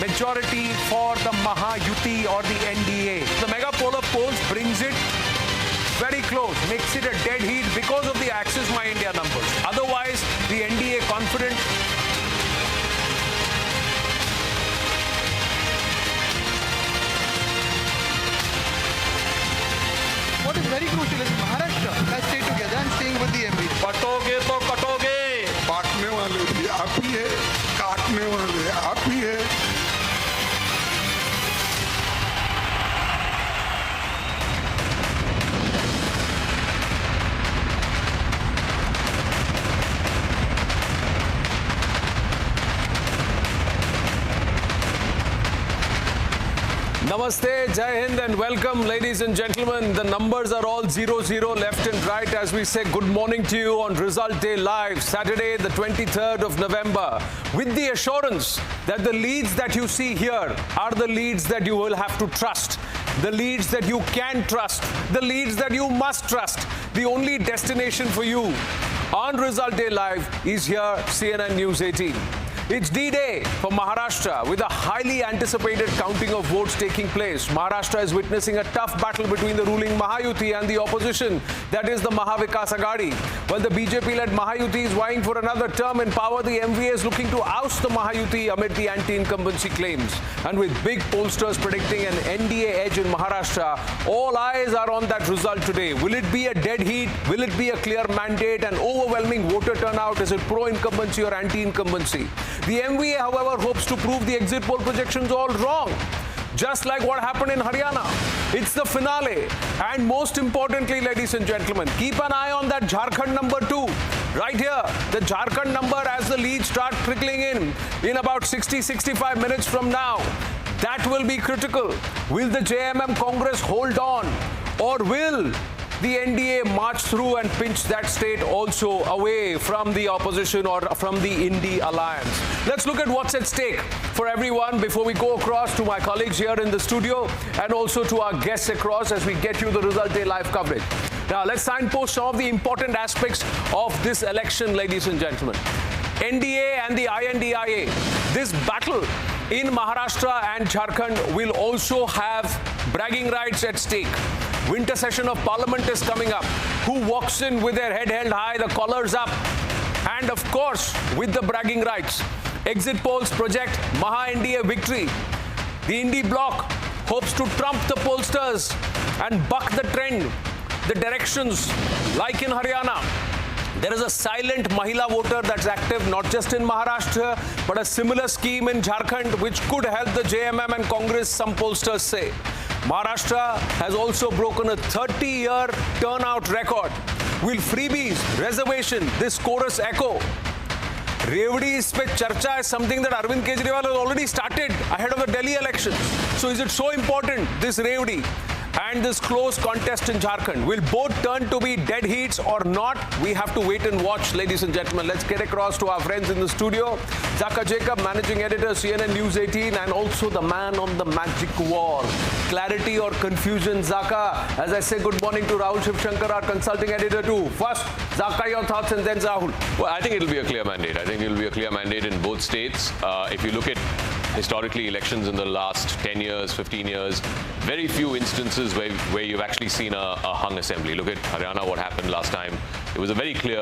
majority for the Mahayuti or the NDA. The mega poll of polls brings it very close, makes it a dead heat because of the Axis My India numbers. Otherwise, the NDA confident. What is very crucial is Maharashtra has stayed together and staying with the MVA. कटोगे तो कटोगे, बांटने वाले भी आप ही है, काटने वाले आप ही है। Namaste, Jai Hind and welcome, ladies and gentlemen. The numbers are all 0-0 left and right as we say good morning to you on Result Day Live, Saturday the 23rd of November, with the assurance that the leads that you see here are the leads that you will have to trust, the leads that you can trust, the leads that you must trust. The only destination for you on Result Day Live is here, CNN News 18. It's D-Day for Maharashtra with a highly anticipated counting of votes taking place. Maharashtra is witnessing a tough battle between the ruling Mahayuti and the opposition, that is the Mahavikas Aghadi. While the BJP-led Mahayuti is vying for another term in power, the MVA is looking to oust the Mahayuti amid the anti-incumbency claims. And with big pollsters predicting an NDA edge in Maharashtra, all eyes are on that result today. Will it be a dead heat? Will it be a clear mandate and overwhelming voter turnout? Is it pro-incumbency or anti-incumbency? The MVA, however, hopes to prove the exit poll projections all wrong, just like what happened in Haryana. It's the finale. And most importantly, ladies and gentlemen, keep an eye on that Jharkhand number 2. Right here, the Jharkhand number as the leads start trickling in about 60-65 minutes from now. That will be critical. Will the JMM Congress hold on, or will the NDA march through and pinch that state also away from the opposition or from the Indy alliance? Let's look at what's at stake for everyone before we go across to my colleagues here in the studio and also to our guests across as we get you the Result Day live coverage. Now, let's signpost some of the important aspects of this election, ladies and gentlemen. NDA and the INDIA. This battle in Maharashtra and Jharkhand will also have bragging rights at stake. Winter session of Parliament is coming up. Who walks in with their head held high, the collars up, and of course, with the bragging rights. Exit polls project Maha-NDA victory. The Indy bloc hopes to trump the pollsters and buck the trend, the directions, like in Haryana. There is a silent Mahila voter that's active not just in Maharashtra, but a similar scheme in Jharkhand which could help the JMM and Congress, some pollsters say. Maharashtra has also broken a 30-year turnout record. Will freebies, reservation, this chorus echo? Revdi's pe charcha is something that Arvind Kejriwal has already started ahead of the Delhi elections. So is it so important, this Revdi and this close contest in Jharkhand? Will both turn to be dead heats or not? We have to wait and watch, ladies and gentlemen. Let's get across to our friends in the studio. Zaka Jacob, Managing Editor, CNN News 18, and also the man on the magic wall. Clarity or confusion, Zaka? As I say, good morning to Rahul Shivshankar, our Consulting Editor too. First, Zaka, your thoughts, and then Rahul. Well, I think it'll be a clear mandate. I think it'll be a clear mandate in both states. If you look at historically elections in the last 10 years, 15 years, very few instances where you've actually seen a hung assembly. Look at Haryana, what happened last time. It was a very clear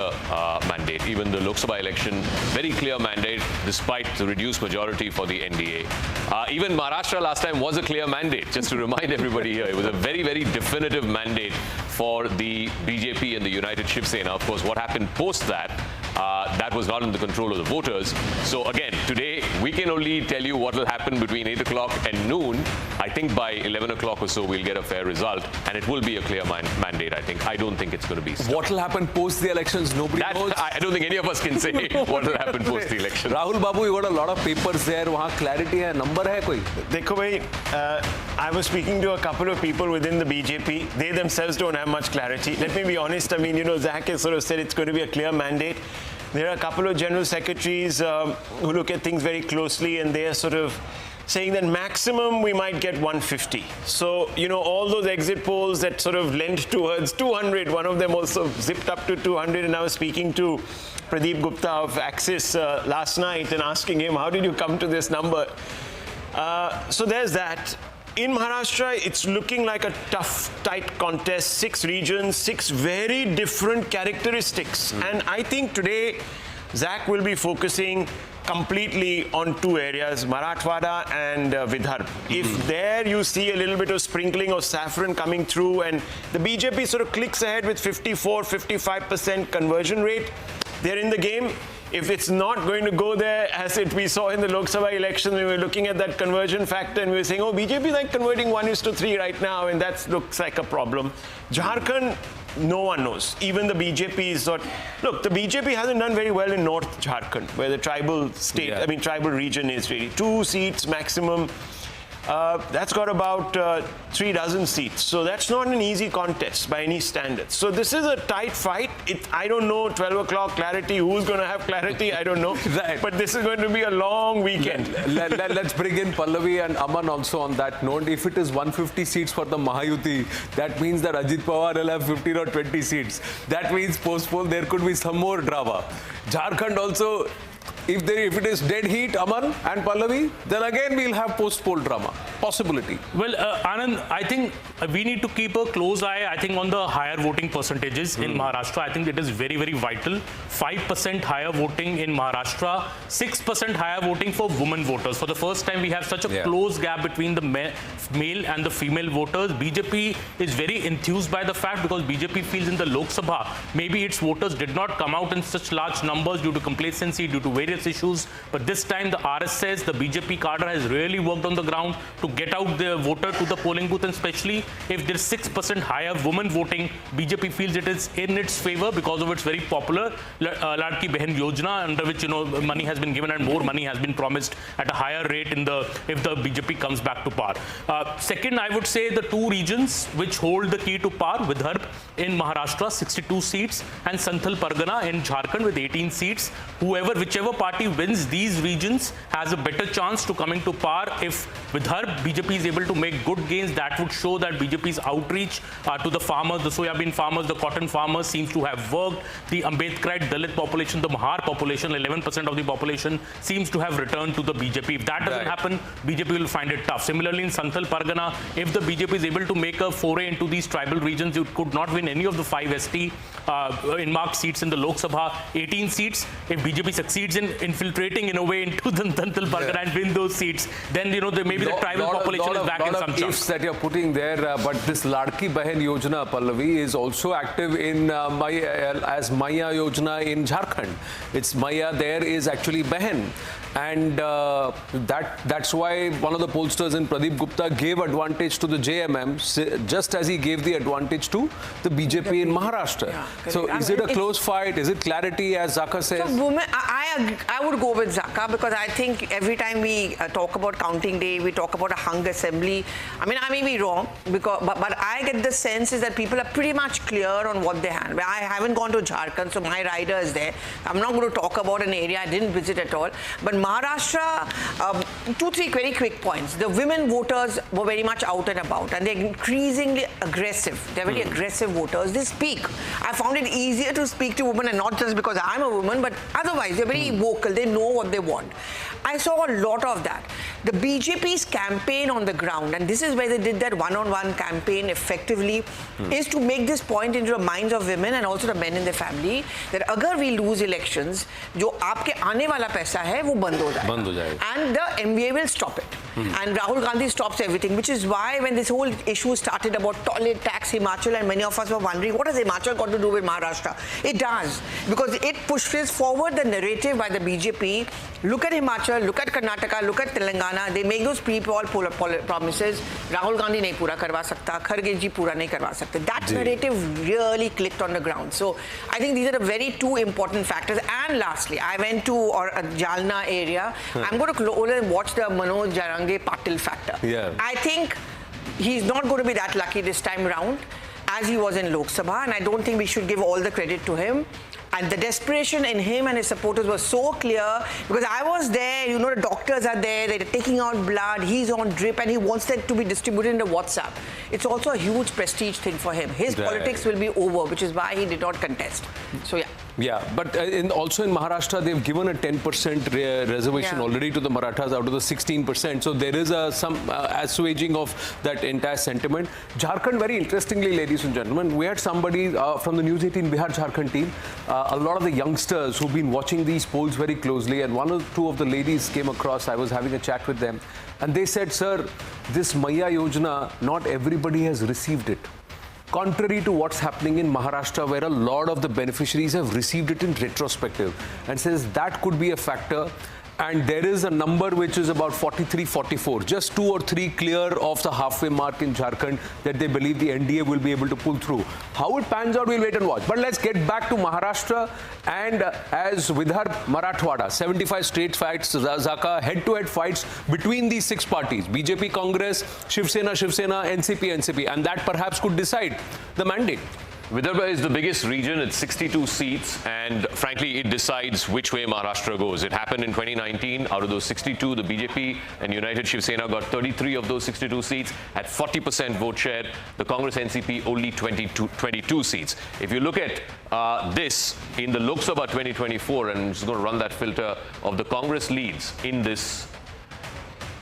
mandate. Even the Lok Sabha election, very clear mandate despite the reduced majority for the NDA. Even Maharashtra last time was a clear mandate, just to remind everybody here. It was a very, very definitive mandate for the BJP and the United Shiv Sena. Of course, what happened post that, that was not in the control of the voters. So again, today, we can only tell you what will happen between 8 o'clock and noon. I think by 11 o'clock or so, we'll get a fair result, and it will be a clear mandate, I think. I don't think it's going to be stuck. What will happen post the elections? Nobody knows. I don't think any of us can say what will happen post the election. Rahul Babu, you got a lot of papers there. Wahan clarity hai, number hai koi? Dekho bhai, I was speaking to a couple of people within the BJP. They themselves don't have much clarity. Let me be honest. I mean, you know, Zach has sort of said it's going to be a clear mandate. There are a couple of general secretaries who look at things very closely, and they are sort of saying that maximum we might get 150. So, you know, all those exit polls that sort of lent towards 200, one of them also zipped up to 200, and I was speaking to Pradeep Gupta of Axis last night and asking him, how did you come to this number? So there's that. In Maharashtra, it's looking like a tough, tight contest. 6 regions, 6 very different characteristics. And I think today, Zach will be focusing completely on 2 areas, Marathwada and Vidarbha. If there you see a little bit of sprinkling of saffron coming through and the BJP sort of clicks ahead with 54-55% conversion rate, they're in the game. If it's not going to go there, as we saw in the Lok Sabha election, we were looking at that conversion factor and we were saying, oh, BJP is like converting 1:3 right now, and that looks like a problem. Jharkhand, no one knows. Even the BJP is not. Look, the BJP hasn't done very well in North Jharkhand, where the tribal state, tribal region is really. 2 seats maximum. That's got about 3 dozen seats. So that's not an easy contest by any standards. So this is a tight fight. I don't know, 12 o'clock clarity, who's going to have clarity, I don't know. Right. But this is going to be a long weekend. Let's bring in Pallavi and Aman also on that note. If it is 150 seats for the Mahayuti, that means that Ajit Pawar will have 15 or 20 seats. That means post-poll, there could be some more drama. Jharkhand also, if it is dead heat, Aman and Pallavi, then again we'll have post-poll drama. Possibility. Well, Anand, I think we need to keep a close eye, I think, on the higher voting percentages in Maharashtra. I think it is very, very vital. 5% higher voting in Maharashtra, 6% higher voting for women voters. For the first time, we have such a close gap between the male and the female voters. BJP is very enthused by the fact because BJP feels in the Lok Sabha, maybe its voters did not come out in such large numbers due to complacency, due to various issues. But this time, the RSS, the BJP cadre has really worked on the ground to get out the voter to the polling booth, and especially if there's 6% higher women voting, BJP feels it is in its favor because of its very popular Ladki Behan Yojana, under which, you know, money has been given and more money has been promised at a higher rate if the BJP comes back to power. Second, I would say the 2 regions which hold the key to power, Vidarbha in Maharashtra, 62 seats, and Santhal Pargana in Jharkhand with 18 seats. Whichever party wins these regions has a better chance to coming to power. If Vidarbha, BJP is able to make good gains, that would show that BJP's outreach to the farmers, the soybean farmers, the cotton farmers seems to have worked. The Ambedkarite Dalit population, the Mahar population, 11% of the population seems to have returned to the BJP. If that doesn't happen, BJP will find it tough. Similarly, in Santhal Pargana, if the BJP is able to make a foray into these tribal regions, it could not win any of the 5 ST in marked seats in the Lok Sabha, 18 seats. If BJP succeeds in infiltrating in a way into the Santhal Pargana and win those seats, then, you know, maybe the tribal population is back in some chunk. Ifs that you're putting there, but this Ladki Behan Yojana, Pallavi, is also active in as Maya Yojana in Jharkhand. It's Maya there is actually Behan. And that's why one of the pollsters in Pradeep Gupta gave advantage to the JMM, just as he gave the advantage to the BJP in Maharashtra. Yeah, so is it a close fight? Is it clarity, as Zaka says? So women, I would go with Zaka, because I think every time we talk about counting day, we talk about a hung assembly. I mean, I may be wrong, but I get the sense is that people are pretty much clear on what they have. I haven't gone to Jharkhand, so my rider is there. I'm not going to talk about an area I didn't visit at all. But Maharashtra, 2-3 very quick points. The women voters were very much out and about, and they're increasingly aggressive. They're very aggressive voters. They speak. I found it easier to speak to women, and not just because I'm a woman, but otherwise they're very vocal. They know what they want. I saw a lot of that. The BJP's campaign on the ground, and this is where they did that one-on-one campaign effectively, is to make this point into the minds of women and also the men in their family that agar we lose elections, jo aapke aane wala paisa hai, wo band ho jayega. And the MVA will stop it. And Rahul Gandhi stops everything, which is why when this whole issue started about toilet tax, Himachal, and many of us were wondering, what has Himachal got to do with Maharashtra? It does, because it pushes forward the narrative by the BJP. Look at Himachal, look at Karnataka, look at Telangana. They make those pre-poll promises. Rahul Gandhi nahi pura karwa sakta, Kharge ji pura nahi karwa sakta. That narrative really clicked on the ground. So I think these are the very 2 important factors. And lastly, I went to Jalna area. I'm going to watch the Manoj Jarange Patil factor. I think he's not going to be that lucky this time around as he was in Lok Sabha, and I don't think we should give all the credit to him. And the desperation in him and his supporters was so clear, because I was there, you know, the doctors are there, they're taking out blood, he's on drip, and he wants that to be distributed in the WhatsApp. It's also a huge prestige thing for him. His politics will be over, which is why he did not contest. So, yeah. Yeah, but also in Maharashtra, they've given a 10% reservation already to the Marathas out of the 16%. So there is some assuaging of that entire sentiment. Jharkhand, very interestingly, ladies and gentlemen, we had somebody from the News 18 Bihar Jharkhand team, a lot of the youngsters who've been watching these polls very closely, and one or two of the ladies came across. I was having a chat with them, and they said, sir, this Maya Yojana, not everybody has received it. Contrary to what's happening in Maharashtra, where a lot of the beneficiaries have received it in retrospective, and says that could be a factor. And there is a number which is about 43, 44, just 2 or 3 clear of the halfway mark in Jharkhand that they believe the NDA will be able to pull through. How it pans out, we'll wait and watch. But let's get back to Maharashtra, and as Vidarbha, Marathwada, 75 straight fights, Zaka, head-to-head fights between these 6 parties, BJP, Congress, Shiv Sena, NCP, and that perhaps could decide the mandate. Vidarbha is the biggest region. It's 62 seats, and frankly, it decides which way Maharashtra goes. It happened in 2019. Out of those 62, the BJP and United Shiv Sena got 33 of those 62 seats at 40% vote share. The Congress NCP only 22 seats. If you look at this in the Lok Sabha 2024, and I'm just going to run that filter of the Congress leads in this.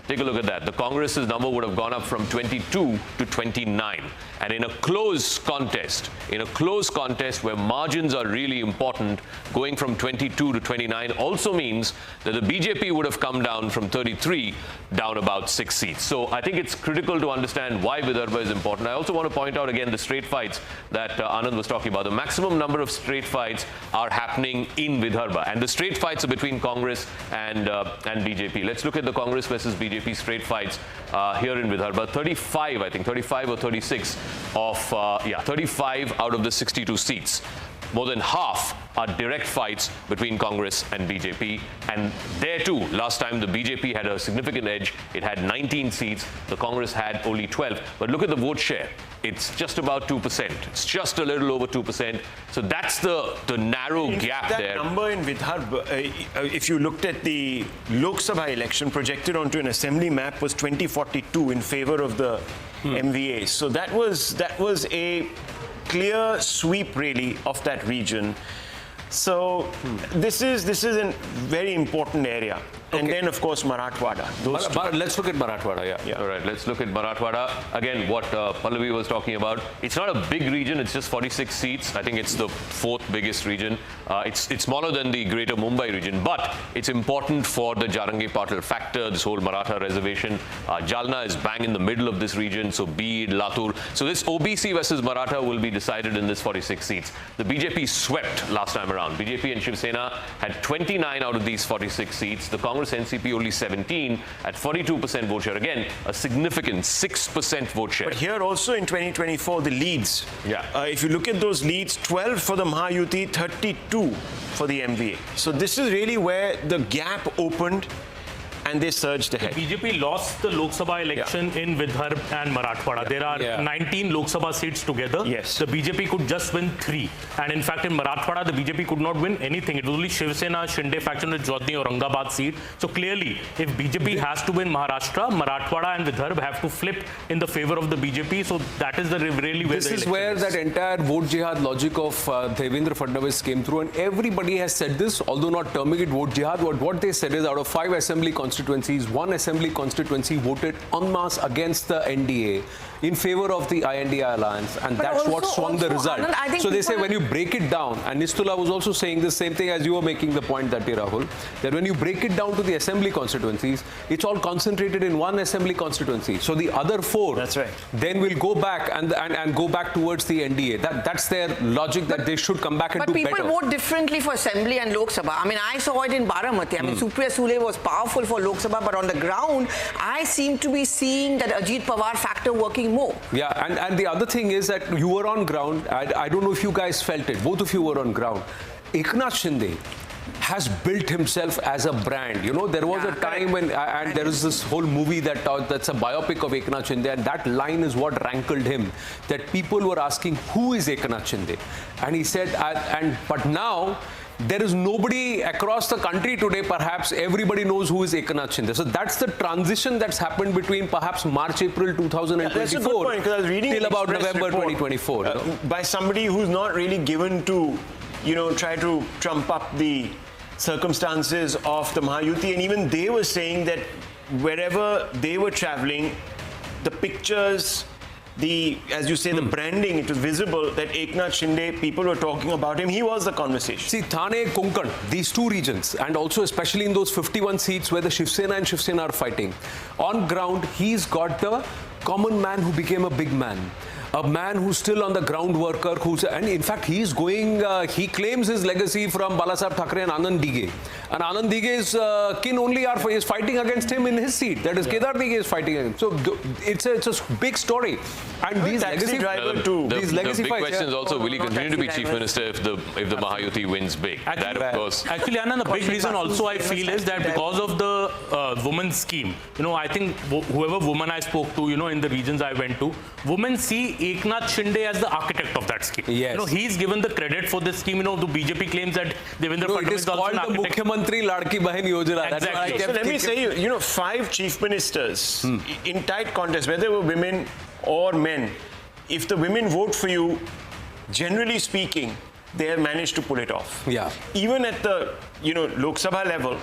Take a look at that. The Congress's number would have gone up from 22 to 29. And in a close contest where margins are really important, going from 22 to 29 also means that the BJP would have come down from 33 down about 6 seats. So I think it's critical to understand why Vidarbha is important. I also want to point out again the straight fights that Anand was talking about. The maximum number of straight fights are happening in Vidarbha. And the straight fights are between Congress and BJP. Let's look at the Congress versus BJP straight fights here in Vidarbha. 35, I think, 35 or 36 of, 35 out of the 62 seats. More than half are direct fights between Congress and BJP. And there too, last time the BJP had a significant edge. It had 19 seats. The Congress had only 12. But look at the vote share. It's just about 2%. It's just a little over 2%. So that's the narrow gap that there. That number in Vidarbha, if you looked at the Lok Sabha election projected onto an assembly map, was 2042 in favor of the MVA. So that was a clear sweep really of that region. So this is a very important area. And then, of course, Marathwada. Let's look at Marathwada, yeah. All right, let's look at Marathwada. Again, what Pallavi was talking about. It's not a big region. It's just 46 seats. I think it's the 4th biggest region. It's smaller than the greater Mumbai region, but it's important for the Jarangi Patil factor, this whole Maratha reservation. Jalna is bang in the middle of this region, so Bid, Latur. So this OBC versus Maratha will be decided in this 46 seats. The BJP swept last time around. BJP and Shiv Sena had 29 out of these 46 seats. The Congress NCP only 17 at 42% vote share. Again, a significant 6% vote share. But here also in 2024, the leads. If you look at those leads, 12 for the Mahayuti, 32 for the MVA. So this is really where the gap opened and they surged ahead. The BJP lost the Lok Sabha election in Vidarbha and Marathwada. There are 19 Lok Sabha seats together. Yes. The BJP could just win 3. And in fact, in Marathwada, the BJP could not win anything. It was only Shiv Sena, Shinde faction with Jodhpur Aurangabad seat. So clearly, if BJP has to win Maharashtra, Marathwada and Vidarbha have to flip in the favor of the BJP. So that is really where this is where that entire vote jihad logic of Devendra Fadnavis came through, and everybody has said this, although not terming it vote jihad. What they said is, out of 5 assembly constituencies, 1 assembly constituency voted en masse against the NDA in favor of the INDA alliance, and that's what swung the result. Anand, so they say when you break it down, and Nistula was also saying the same thing as you were making the point, that Rahul, that when you break it down to the assembly constituencies, it's all concentrated in 1 assembly constituency. So the other 4 then will go back and go back towards the NDA. That's their logic, that they should come back and do better. But people vote differently for assembly and Lok Sabha. I mean, I saw it in Baramati. I mean, Supriya Sule was powerful for Lok Sabha, but on the ground, I seem to be seeing that Ajit Pawar factor working more. Yeah, and the other thing is that you were on ground. I don't know if you guys felt it. Both of you were on ground. Eknath Shinde has built himself as a brand. You know, there was a time when, and there is this whole movie that's a biopic of Eknath Shinde, and that line is what rankled him, that people were asking, who is Eknath Shinde? And he said, but now, there is nobody across the country today, perhaps everybody knows who is Eknath Shinde. So that's the transition that's happened between perhaps March, April 2024 till about November 2024. By somebody who's not really given to try to trump up the circumstances of the Mahayuti, and even they were saying that wherever they were traveling, the pictures, as you say, the branding, it was visible that Eknath Shinde, people were talking about him. He was the conversation. See, Thane, Konkan, these two regions, and also especially in those 51 seats where the Shiv Sena and Shiv Sena are fighting, on ground, he's got the common man who became a big man. A man who's still on the ground worker, and in fact, he claims his legacy from Balasaheb Thackeray and Anand Dige. And Anand Dige's kin only is fighting against him in his seat. That is, Kedar Dige is fighting against him. So it's a big story. And these legacy drivers too. The big question is also, will he continue to be chief minister if the Mahayuti wins big? That, of course. Actually, Anand, the big reason also I feel is that because of the women's scheme, I think whoever woman I spoke to, in the regions I went to, women see Eknath Shinde as the architect of that scheme. Yes. He's given the credit for this scheme. The BJP claims that Devendra Fadnavis is called the Mukhyamantri Ladki Bahin Yojana. Exactly. So let me say you, 5 chief ministers in tight contest, whether they were women or men, if the women vote for you, generally speaking, they have managed to pull it off. Yeah. Even at the, Lok Sabha level,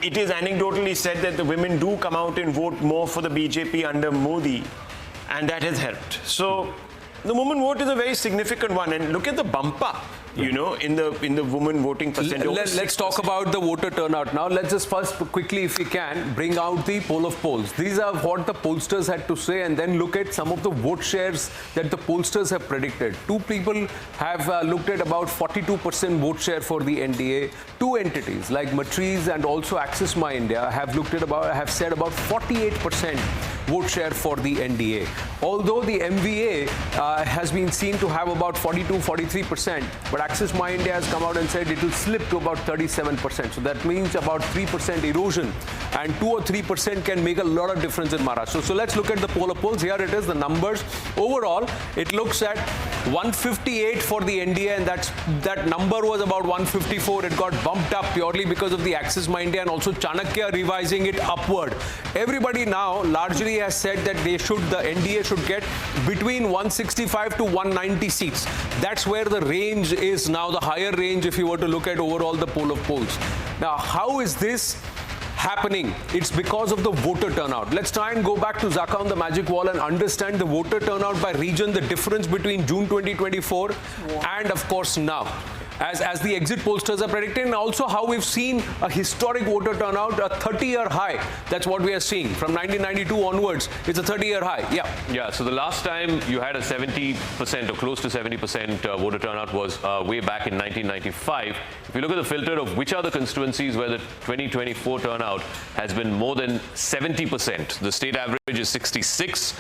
it is anecdotally said that the women do come out and vote more for the BJP under Modi, and that has helped. So the women vote is a very significant one, and look at the bump up, in the women voting percentage. Let's talk about the voter turnout now. Let's just first quickly, if we can, bring out the poll of polls. These are what the pollsters had to say, and then look at some of the vote shares that the pollsters have predicted. 2 people have looked at about 42% vote share for the NDA. 2 entities like Matriz and also Access My India have said about 48% vote share for the NDA. Although the MVA has been seen to have about 42-43%, but Access My India has come out and said it will slip to about 37%. So that means about 3% erosion, and 2 or 3% can make a lot of difference in Maharashtra. So let's look at the poll of polls. Here it is, the numbers. Overall, it looks at 158 for the NDA, and that number was about 154. It got bumped up purely because of the Access My India and also Chanakya revising it upward. Everybody now largely has said that the NDA should get between 165 to 190 seats. That's where the range is now, the higher range if you were to look at overall the poll of polls. Now, how is this happening? It's because of the voter turnout. Let's try and go back to Zaka on the magic wall and understand the voter turnout by region, the difference between June 2024 and of course now, as the exit pollsters are predicting, and also how we've seen a historic voter turnout, a 30-year high. That's what we are seeing. From 1992 onwards, it's a 30-year high. Yeah, so the last time you had a 70% or close to 70% voter turnout was way back in 1995. If you look at the filter of which are the constituencies where the 2024 turnout has been more than 70%, the state average is 66,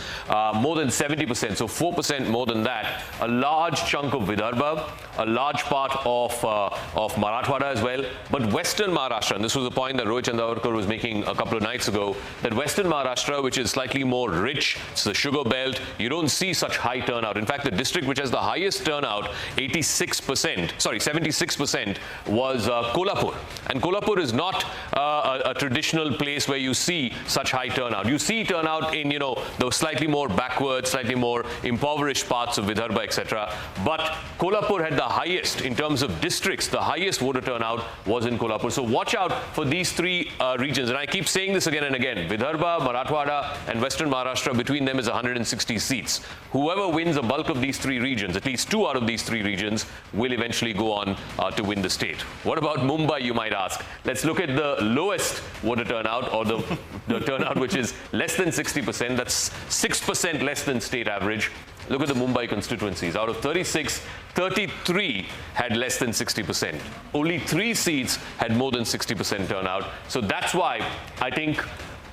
more than 70%, so 4% more than that. A large chunk of Vidarbha, a large part of Marathwada as well, but Western Maharashtra, and this was a point that Rohit Chandavarkar was making a couple of nights ago, that Western Maharashtra, which is slightly more rich, it's the sugar belt, you don't see such high turnout. In fact, the district which has the highest turnout, 76%, was Kolhapur. And Kolhapur is not a traditional place where you see such high turnout. You see turnout in, the slightly more backward, slightly more impoverished parts of Vidarbha, etc. But Kolhapur had the highest, in terms of districts, the highest voter turnout was in Kolhapur. So watch out for these 3 regions. And I keep saying this again and again. Vidarbha, Marathwada and Western Maharashtra, between them is 160 seats. Whoever wins a bulk of these 3 regions, at least 2 out of these 3 regions, will eventually go on to win the state. What about Mumbai, you might ask? Let's look at the lowest voter turnout, or the turnout which is less than 60%. That's 6% less than state average. Look at the Mumbai constituencies. Out of 36, 33 had less than 60%. Only 3 seats had more than 60% turnout. So that's why I think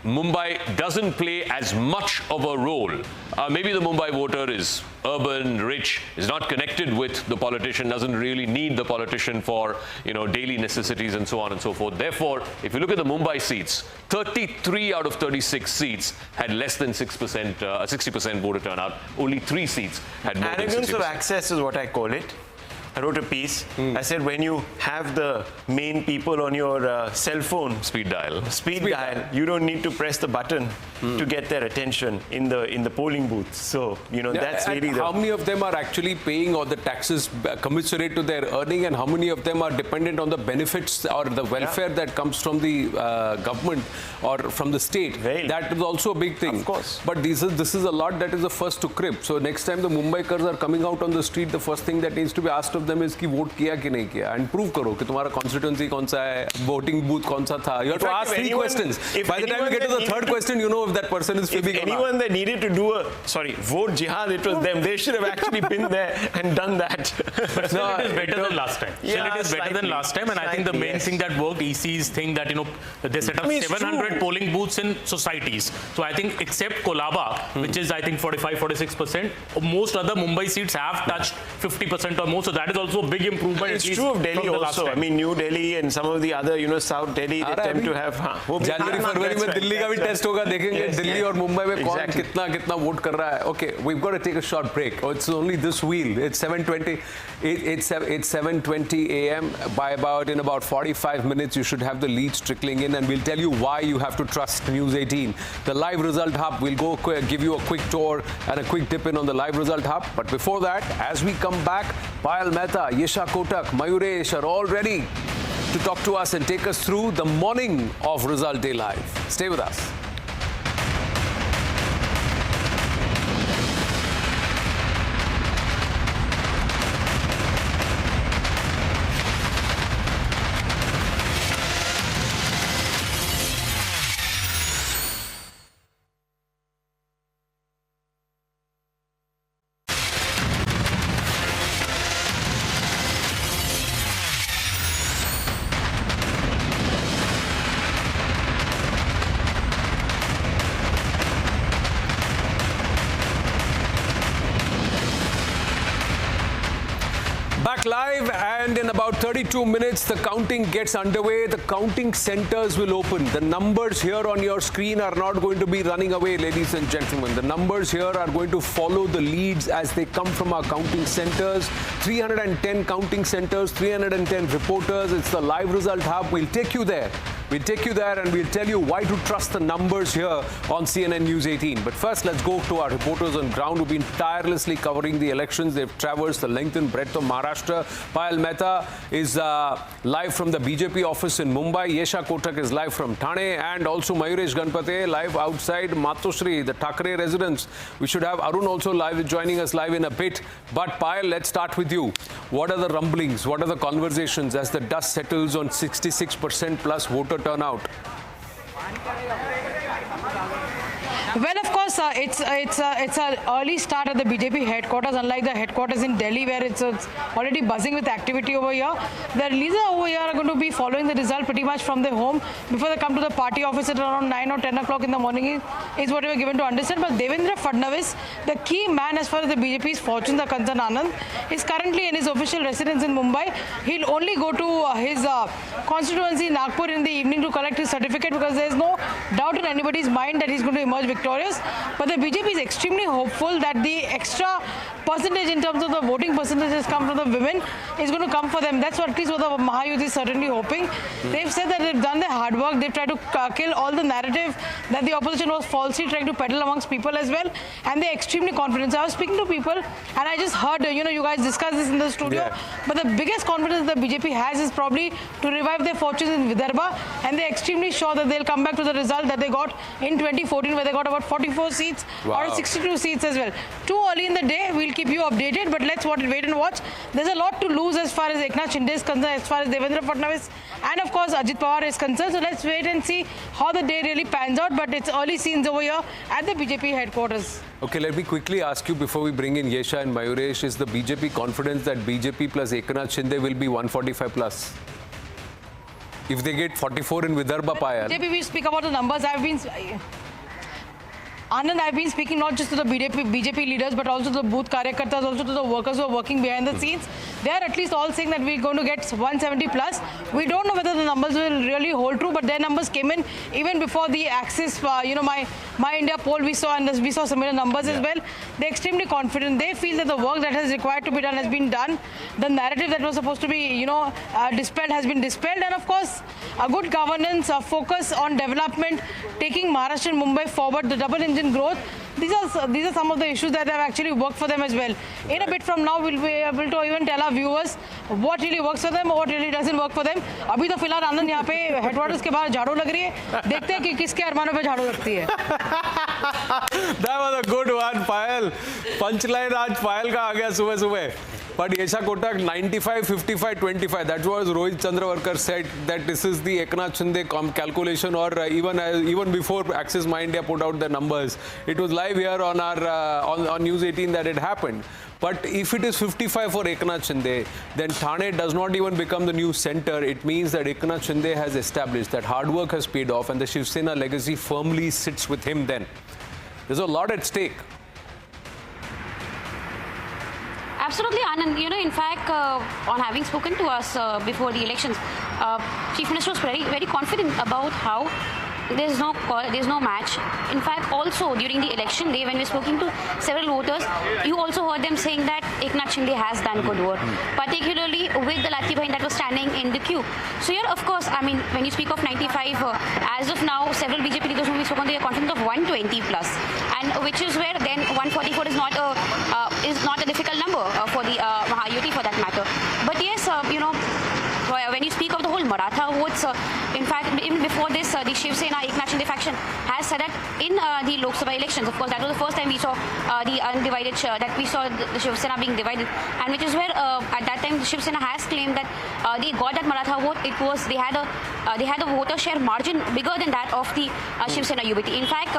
Mumbai doesn't play as much of a role. Maybe the Mumbai voter is urban, rich, is not connected with the politician, doesn't really need the politician for daily necessities and so on and so forth. Therefore, if you look at the Mumbai seats, 33 out of 36 seats had less than 60% voter turnout. Only 3 seats had more than 60%. Arrogance of access is what I call it. I wrote a piece. I said when you have the main people on your cell phone, Speed dial. speed dial, you don't need to press the button to get their attention in the polling booth. So, you know, that's really how many of them are actually paying all the taxes commensurate to their earning, and how many of them are dependent on the benefits or the welfare that comes from the government or from the state? That is also a big thing. Of course. But this is a lot that is the first to crib. So next time the Mumbaikars are coming out on the street, the first thing that needs to be asked of them is कि vote किया कि नहीं किया, and prove करो कि तुम्हारा constituency कौन सा है, voting booth कौन सा था. You have to ask three questions. By the time you get to the third question, you know if that person is fibbing or not. Anyone that needed to do vote jihad, it was them. They should have actually been there and done that. But still, it is better than last time. Still, it is better than last time, and I think the main thing that worked, EC's thing that, you know, they set up 700 polling booths in societies. So I think except Kolaba, which is I think 45-46%, most other Mumbai seats have touched 50% or more. So that is also a big improvement. It's true of Delhi also. I mean, New Delhi and some of the other, you know, South Delhi, they tend to have. January, February में दिल्ली का भी test होगा, देखेंगे दिल्ली और मुंबई में कौन कितना vote कर रहा है. Okay, we've got to take a short break. Oh, it's only this wheel. It's 7:20. It's 7:20 a.m. By in about 45 minutes, you should have the leads trickling in, and we'll tell you why you have to trust News 18. The live result hub. We'll go give you a quick tour and a quick dip in on the live result hub. But before that, as we come back, Payal Mehta, Yesha Kotak, Mayuresh are all ready to talk to us and take us through the morning of Result Day Live. Stay with us. Back live, and in about 32 minutes, the counting gets underway. The counting centers will open. The numbers here on your screen are not going to be running away, ladies and gentlemen. The numbers here are going to follow the leads as they come from our counting centers. 310 counting centers, 310 reporters. It's the live result hub. We'll take you there. We'll take you there and we'll tell you why to trust the numbers here on CNN News 18. But first, let's go to our reporters on ground who've been tirelessly covering the elections. They've traversed the length and breadth of Maharashtra. Payal Mehta is live from the BJP office in Mumbai. Yesha Kotak is live from Thane, and also Mayuresh Ganpate live outside Matoshri, the Thakre residence. We should have Arun also joining us live in a bit. But Payal, let's start with you. What are the rumblings? What are the conversations as the dust settles on 66% plus voter turnout? Well, of course, it's an early start at the BJP headquarters, unlike the headquarters in Delhi, where it's already buzzing with activity over here. The leaders over here are going to be following the result pretty much from their home before they come to the party office at around 9 or 10 o'clock in the morning is what we were given to understand. But Devendra Fadnavis, the key man as far as the BJP's fortunes are concerned, Anand, is currently in his official residence in Mumbai. He'll only go to his constituency Nagpur in the evening to collect his certificate, because there's no doubt in anybody's mind that he's going to emerge victorious. But the BJP is extremely hopeful that the extra percentage in terms of the voting percentages come from the women is going to come for them. That's what at least what the Mahayuti is certainly hoping. They've said that they've done their hard work. They've tried to kill all the narrative that the opposition was falsely trying to peddle amongst people as well, and they're extremely confident. So I was speaking to people, and I just heard, you guys discuss this in the studio, but the biggest confidence the BJP has is probably to revive their fortunes in Vidarbha, and they're extremely sure that they'll come back to the result that they got in 2014, where they got about 44 seats or 62 seats as well. Too early in the day, we'll keep you updated, but let's wait and watch. There's a lot to lose as far as Eknath Shinde is concerned, as far as Devendra Fadnavis and of course Ajit Pawar is concerned. So let's wait and see how the day really pans out, but it's early scenes over here at the BJP headquarters. Okay, let me quickly ask you before we bring in Yesha and Mayuresh, is the BJP confidence that BJP plus Eknath Shinde will be 145 plus? If they get 44 in Vidarbha, Payal. BJP, we speak about the numbers. Anand, I've been speaking not just to the BJP leaders, but also to the booth karyakartas, also to the workers who are working behind the scenes. they are at least all saying that we're going to get 170 plus. We don't know whether the numbers will really hold true, but their numbers came in even before the Axis, my India poll we saw, and we saw similar numbers as well. They're extremely confident. They feel that the work that is required to be done has been done. The narrative that was supposed to be, dispelled has been dispelled, and of course, a good governance, a focus on development, taking Maharashtra and Mumbai forward, the double engine growth. These are some of the issues that have actually worked for them as well. In a bit from now, we'll be able to even tell our viewers what really works for them, what really doesn't work for them. अभी तो फिलहाल आनंद यहाँ पे headquarters के बाहर झाड़ू लग रही है. देखते हैं कि किसके अरमानों पे झाड़ू लगती है. That was a good one, Payal. Punchline आज पायल का आ गया सुबह. But Yesha Kotak 95, 55, 25. That was Rohit Chandravarkar said that this is the Eknath Shinde calculation, or even before Axis My India put out the numbers. It was live here on our on News 18 that it happened. But if it is 55 for Eknath Shinde, then Thane does not even become the new center. It means that Eknath Shinde has established that hard work has paid off, and the Shiv Sena legacy firmly sits with him then. There's a lot at stake. Absolutely, Anand. In fact, on having spoken to us before the elections, Chief Minister was very confident about how there's no match. In fact, also during the election day, when we were speaking to several voters, you also heard them saying that Eknath Shinde has done good work, particularly with the Latki Bahin that was standing in the queue. So here, of course, I mean, when you speak of 95, as of now, several BJP leaders whom we spoken to, they are confident of 120 plus, and which is where then 144 is not a difficult number for the Mahayuti for that matter. But yes, when you speak of the whole Maratha votes, in fact, even before this, the Shiv Sena Eknath Shinde faction has said that in the Lok Sabha elections, of course, that was the first time we saw the undivided, that we saw the Shiv Sena being divided, and which is where at that time the Shiv Sena has claimed that they got that Maratha vote. It was they had a voter share margin bigger than that of the Shiv Sena UBT. In fact,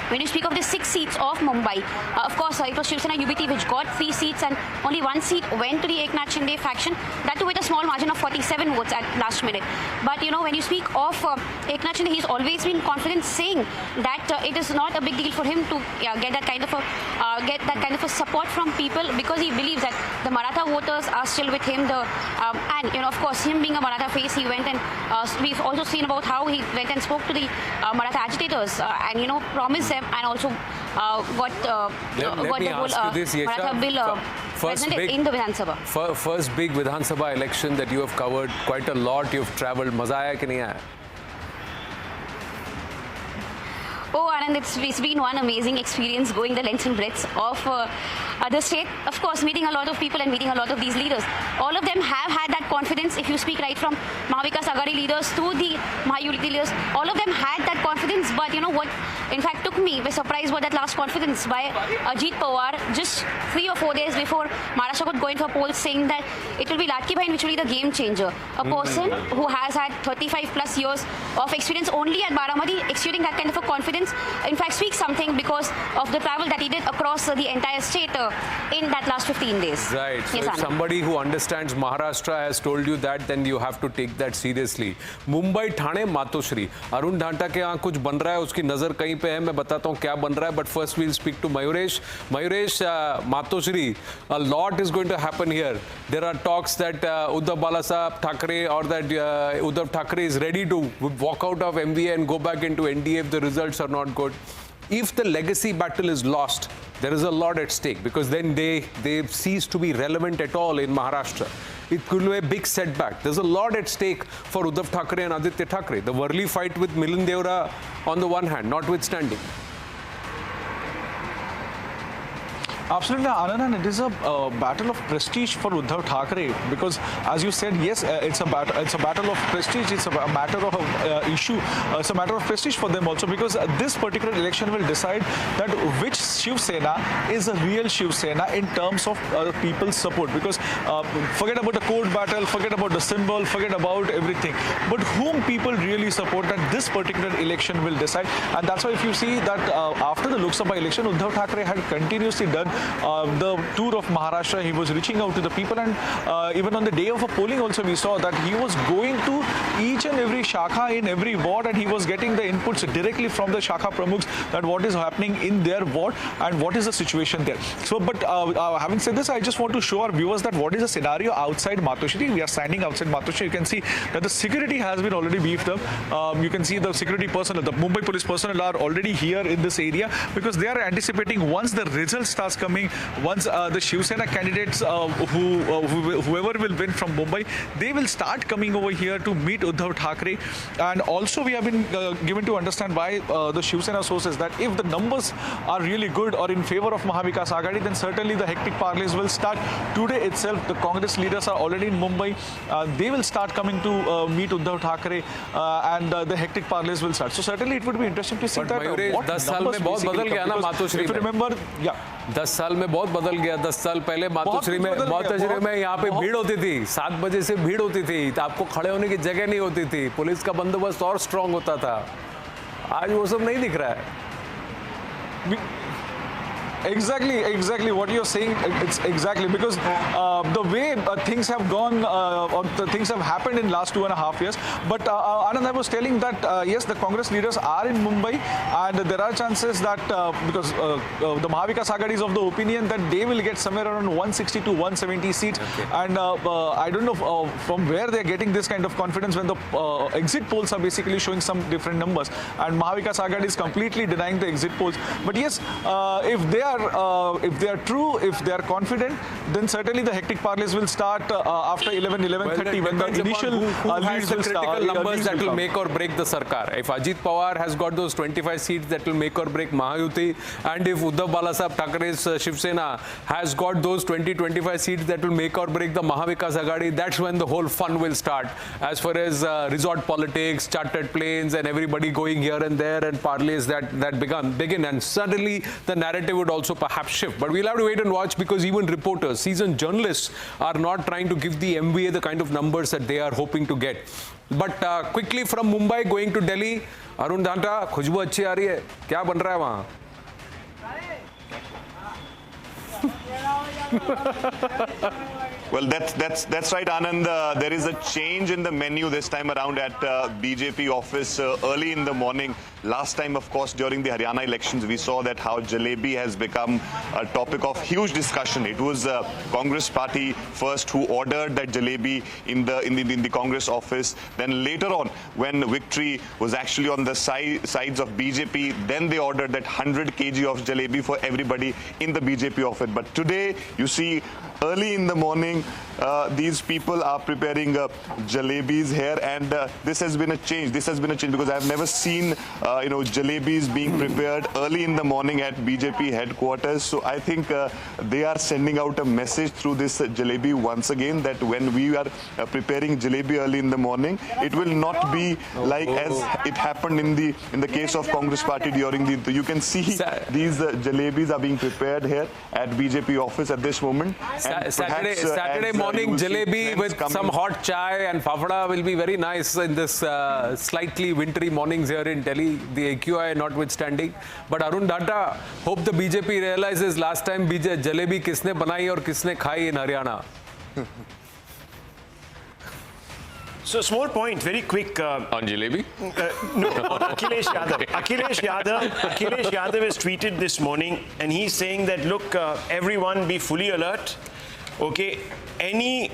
when you speak of the 6 seats of Mumbai, of course, it was Shiv Sena UBT which got 3 seats, and only 1 seat went to the Eknath Shinde faction, that too with a small margin of 47 votes at last minute. But when you speak of Eknath Shinde, he's always been confident, saying that it is not a big deal for him to get that kind of a support from people, because he believes that the Maratha voters are still with him. And of course, him being a Maratha face, he went and we've also seen about how he went and spoke to the Maratha agitators and promised them, and also got the whole Maratha bill presented in the Vidhan Sabha. First big Vidhan Sabha election that you have covered quite a lot. You've travelled. Maza aaya ki nahi aaya? Oh, Anand, it's been one amazing experience going the lengths and breadths of the state. Of course, meeting a lot of people and meeting a lot of these leaders. All of them have had that confidence. If you speak right from Mahavikas Aghadi leaders to the Mahayuti leaders, all of them had that confidence. But what, in fact, took me by surprise was that last confidence by Ajit Pawar just 3 or 4 days before Maharashtra could go in for polls, saying that it will be Latki Bahin which will be the game changer. A person who has had 35 plus years of experience only at Baramati, exuding that kind of a confidence, in fact, speaks something because of the travel that he did across the entire state in that last 15 days. Right. So yes, if somebody who understands Maharashtra has told you that, then you have to take that seriously. Mumbai, Thane, Matoshri. Arun Dhanta के यहाँ कुछ बन रहा है, उसकी नज़र कहीं पे है, मैं बताता हूँ क्या बन रहा है. But first we'll speak to Mayuresh. Mayuresh, Matoshri, a lot is going to happen here. There are talks that Uddhav Balasaheb Thackeray, or that Uddhav Thackeray is ready to walk out of MVA and go back into NDA if the results are not good. If the legacy battle is lost, there is a lot at stake, because then they cease to be relevant at all in Maharashtra. It could be a big setback. There's a lot at stake for Uddhav Thackeray and Aditya Thackeray. The Worli fight with Milind Deora on the one hand, notwithstanding. Absolutely, Anand, and it is a battle of prestige for Uddhav Thackeray, because, as you said, yes, it's a battle of prestige. It's a matter of issue. It's a matter of prestige for them also, because this particular election will decide that which Shiv Sena is a real Shiv Sena in terms of people's support. Because forget about the code battle, forget about the symbol, forget about everything. But whom people really support, that this particular election will decide. And that's why if you see that after the Lok Sabha election, Uddhav Thackeray had continuously done the tour of Maharashtra. He was reaching out to the people, and even on the day of a polling also we saw that he was going to each and every shakha in every ward, and he was getting the inputs directly from the shakha pramukhs that what is happening in their ward and what is the situation there. So, but having said this, I just want to show our viewers that what is the scenario outside Matoshri. We are standing outside Matoshri. You can see that the security has been already beefed up. You can see the security personnel, the Mumbai police personnel are already here in this area because they are anticipating once the result starts coming, once the Shiv Sena candidates whoever will win from Mumbai, they will start coming over here to meet Uddhav Thackeray. And also we have been given to understand by the Shiv Sena sources that if the numbers are really good or in favor of Mahavikas Aghadi, then certainly the hectic parleys will start today itself. The Congress leaders are already in Mumbai. They will start coming to meet Uddhav Thackeray and the hectic parleys will start. So certainly it would be interesting to see that what 10 साल में बहुत बदल गया ना मातोश्री में. Remember, yeah. 10 साल में बहुत बदल गया. 10 साल पहले मातोश्री में यहाँ पे भीड़ होती थी. 7 बजे से भीड़ होती थी. तो आपको खड़े होने की जगह नहीं होती थी. पुलिस का बंदोबस्त और स्ट्रांग होता था. आज वो सब नहीं दिख रहा है. Exactly what you're saying. It's exactly because the way things have gone or the things have happened in last 2.5 years. But Anand, I was telling that yes, the Congress leaders are in Mumbai, and there are chances that because the Mahavikas Aghadi is of the opinion that they will get somewhere around 160 to 170 seats. Okay. And I don't know from where they're getting this kind of confidence when the exit polls are basically showing some different numbers, and Mahavikas Aghadi is completely denying the exit polls. But yes, if they are true, if they are confident, then certainly the hectic parleys will start after 11:30 when the initial leads will start. Critical numbers that will make or break the Sarkar. If Ajit Pawar has got those 25 seats, that will make or break Mahayuti, and if Uddhav Balasaheb Thackeray's Shiv Sena has got those 20-25 seats that will make or break the Mahavikas Aghadi, that's when the whole fun will start. As far as resort politics, chartered planes, and everybody going here and there, and parleys that begin, and suddenly the narrative would also perhaps shift. But we'll have to wait and watch, because even reporters, seasoned journalists are not trying to give the MVA the kind of numbers that they are hoping to get. But quickly from Mumbai going to Delhi, Arun Dhanta, खुशबू अच्छी आ रही है, क्या बन रहा है वहाँ? Well, that's right, Anand. There is a change in the menu this time around at BJP office early in the morning. Last time, of course, during the Haryana elections, we saw that how jalebi has become a topic of huge discussion. It was Congress party first who ordered that jalebi in the Congress office. Then later on, when victory was actually on the sides of BJP, then they ordered that 100 kg of jalebi for everybody in the BJP office. But today, you see, early in the morning, these people are preparing jalebis here, and this has been a change. This has been a change because I've never seen, jalebis being prepared early in the morning at BJP headquarters. So I think they are sending out a message through this jalebi once again that when we are preparing jalebi early in the morning, it will not be like as it happened in the case of Congress party during the. You can see these jalebis are being prepared here at BJP office at this moment. Saturday morning jalebi with some hot chai and fafda will be very nice in this slightly wintry mornings here in Delhi, the AQI notwithstanding. But Arun Dhanta, hope the BJP realizes last time jalebi kisne banai aur kisne khai in Haryana. So small point, very quick. On jalebi? No, on Akhilesh Yadav. Akhilesh Yadav has tweeted this morning, and he's saying that, look, everyone be fully alert. Okay, any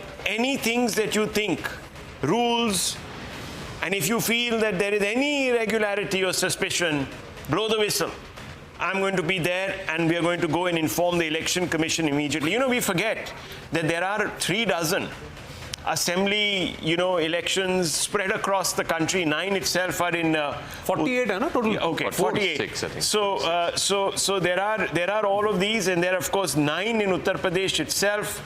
things that you think, rules, and if you feel that there is any irregularity or suspicion, blow the whistle. I'm going to be there, and we are going to go and inform the Election Commission immediately. You know, we forget that there are 36 assembly, elections spread across the country. 9 itself are in 48, total. Yeah, okay, 48. 46, I think. So there are all of these, and there are of course 9 in Uttar Pradesh itself.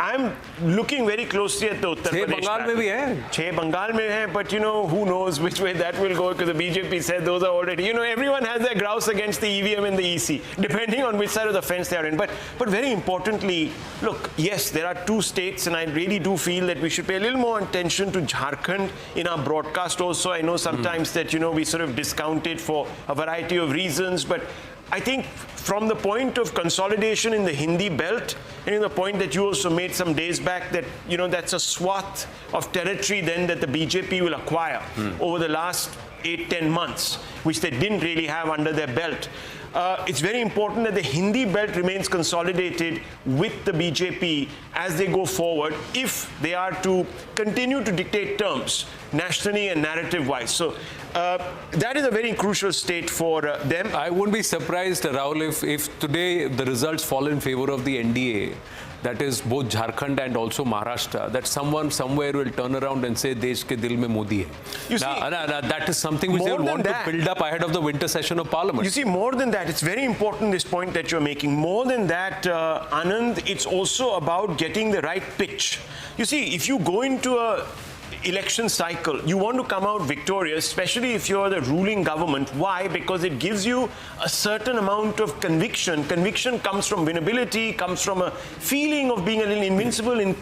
I'm looking very closely at the Uttar Pradesh. 6 Bengal mein bhi hai. 6 Bengal mein hai, but who knows which way that will go, because the BJP said those are already, everyone has their grouse against the EVM and the EC, depending on which side of the fence they are in. But very importantly, look, yes, there are 2 states, and I really do feel that we should pay a little more attention to Jharkhand in our broadcast also. I know sometimes that, we sort of discount it for a variety of reasons, but I think from the point of consolidation in the Hindi belt, and in the point that you also made some days back that, that's a swath of territory then that the BJP will acquire over the last 8-10 months, which they didn't really have under their belt. It's very important that the Hindi belt remains consolidated with the BJP as they go forward if they are to continue to dictate terms nationally and narrative-wise. So that is a very crucial state for them. I wouldn't be surprised, Rahul, if today the results fall in favor of the NDA, that is both Jharkhand and also Maharashtra, that someone somewhere will turn around and say, Desh ke dil mein Modi hai. You see, that is something which they will want to build up ahead of the winter session of Parliament. You see, more than that, it's very important, this point that you're making. More than that, Anand, it's also about getting the right pitch. You see, if you go into a election cycle, you want to come out victorious, especially if you're the ruling government. Why? Because it gives you a certain amount of conviction. Conviction comes from winnability, comes from a feeling of being a little invincible, in